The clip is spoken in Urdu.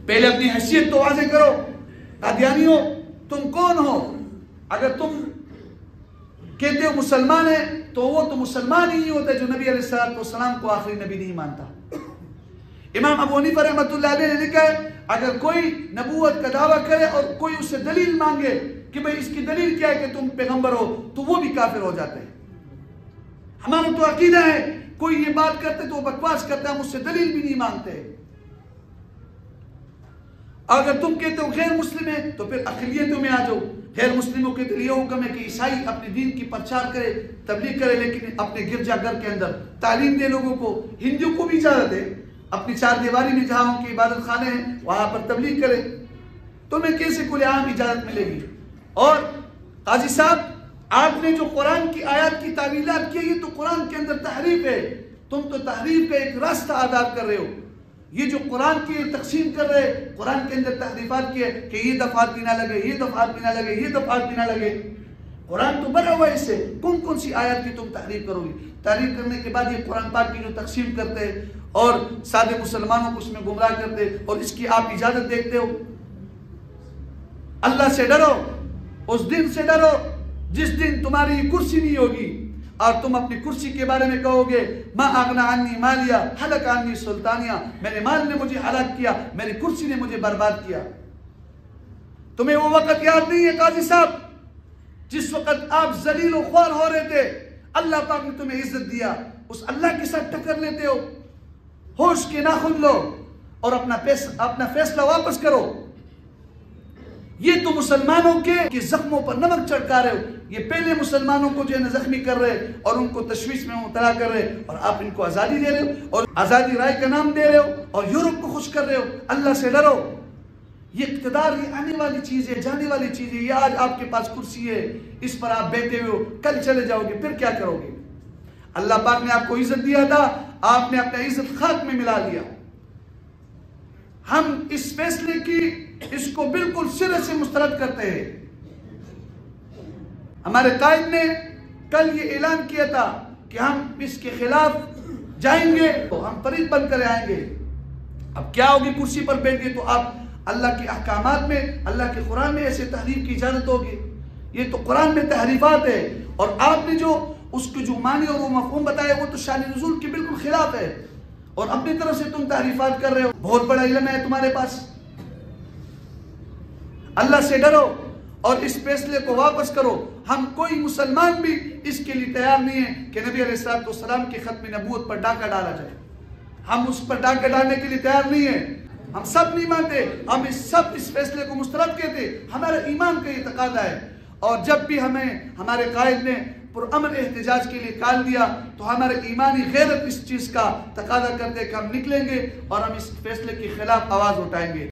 پہلے اپنی حیثیت تو واضح کرو. قادیانیوں تم کون ہو؟ اگر تم کہتے ہو مسلمان ہیں تو وہ تو مسلمان ہی نہیں ہوتا جو نبی علیہ السلام کو آخری نبی نہیں مانتا. امام ابو حنیفہ رحمۃ اللہ علیہ نے لکھا ہے اگر کوئی نبوت کا دعویٰ کرے اور کوئی اس سے دلیل مانگے کہ بھئی اس کی دلیل کیا ہے کہ تم پیغمبر ہو، تو وہ بھی کافر ہو جاتے ہیں. ہمارا تو عقیدہ ہے کوئی یہ بات کرتے تو وہ بکواس کرتا ہے، ہم اس سے دلیل بھی نہیں مانگتے. اگر تم کہتے ہو غیر مسلم ہے تو پھر اقلیتوں میں آ جاؤ. غیر مسلموں کے لیے حکم ہے کہ عیسائی اپنے دین کی پرچار کرے، تبلیغ کرے، لیکن اپنے گرجا گھر کے اندر تعلیم دے لوگوں کو. ہندوؤں کو بھی اجازت ہے اپنی چار دیواری میں جہاں ان کی عبادت خانے ہیں وہاں پر تبلیغ کرے. تمہیں کیسے کل عام اجازت ملے گی؟ اور قاضی صاحب آپ نے جو قرآن کی آیات کی تعویلات کی، یہ تو قرآن کے اندر تحریف ہے. تم تو تحریف کا ایک راستہ آداب کر رہے ہو. یہ جو قرآن کی تقسیم کر رہے، قرآن کے اندر تحریفات کی ہے کہ یہ دفعات بھی نہ لگے، یہ دفعات بھی نہ لگے، یہ دفعات بھی نہ لگے. قرآن تو بنا ہوا ہے اس سے. کون سی آیات کی تم تحریف کرو گی؟ تحریف کرنے کے بعد یہ قرآن پاک کی جو تقسیم کرتے اور سادے مسلمانوں کو اس میں گمراہ کرتے اور اس کی آپ اجازت دیکھتے ہو. اللہ سے ڈرو، اس دن سے ڈرو جس دن تمہاری کرسی نہیں ہوگی اور تم اپنی کرسی کے بارے میں کہو گے ما اغنا عنی مالیہ ہلک عنی سلطانیہ، میرے مال نے مجھے ہلاک کیا، میری کرسی نے مجھے برباد کیا. تمہیں وہ وقت یاد نہیں ہے قاضی صاحب جس وقت آپ ذلیل و خوار ہو رہے تھے؟ اللہ پاک نے تمہیں عزت دیا، اس اللہ کے ساتھ ٹکر لیتے ہو. ہوش کے ناخن لو اور اپنا فیصلہ واپس کرو. یہ تو مسلمانوں کے زخموں پر نمک چڑکا رہے ہو. یہ پہلے مسلمانوں کو جو ہے زخمی کر رہے اور ان کو تشویش میں مبتلا کر رہے، اور آپ ان کو آزادی دے رہے ہو اور آزادی رائے کا نام دے رہے ہو اور یورپ کو خوش کر رہے ہو. اللہ سے ڈرو. یہ اقتدار یہ آنے والی چیز ہے، جانے والی چیز ہے. یہ آج آپ کے پاس کرسی ہے، اس پر آپ بیٹھے ہوئے ہو، کل چلے جاؤ گے، پھر کیا کرو گے؟ اللہ پاک نے آپ کو عزت دیا تھا، آپ نے اپنا عزت خاک میں ملا لیا. ہم اس فیصلے کی اس کو بالکل سرے سے مسترد کرتے ہیں. ہمارے قائد نے کل یہ اعلان کیا تھا کہ ہم اس کے خلاف جائیں گے تو ہم فریق بن کر آئیں گے. اب کیا ہوگی؟ کرسی پر بیٹھ گئے تو آپ اللہ کے احکامات میں، اللہ کے قرآن میں ایسے تحریف کی اجازت ہوگی؟ یہ تو قرآن میں تحریفات ہے. اور آپ نے جو اس کو جو معنی اور وہ مفہوم بتایا وہ تو شان نزول کے بالکل خلاف ہے، اور اپنی طرف سے تم تحریفات کر رہے ہو. بہت بڑا علم ہے تمہارے پاس. اللہ سے ڈرو اور اس فیصلے کو واپس کرو. ہم کوئی مسلمان بھی اس کے لیے تیار نہیں ہے کہ نبی علیہ السلام کے ختم نبوت پر ڈاکہ ڈالا جائے. ہم اس پر ڈاکہ ڈالنے کے لیے تیار نہیں ہیں. ہم سب نہیں مانتے، ہم اس فیصلے کو مسترد کہتے. ہمارا ایمان کا یہ تقاضا ہے. اور جب بھی ہمیں ہمارے قائد نے پرامن احتجاج کے لیے کال دیا تو ہمارے ایمانی غیرت اس چیز کا تقاضا کرتے کہ ہم نکلیں گے اور ہم اس فیصلے کے خلاف آواز اٹھائیں گے.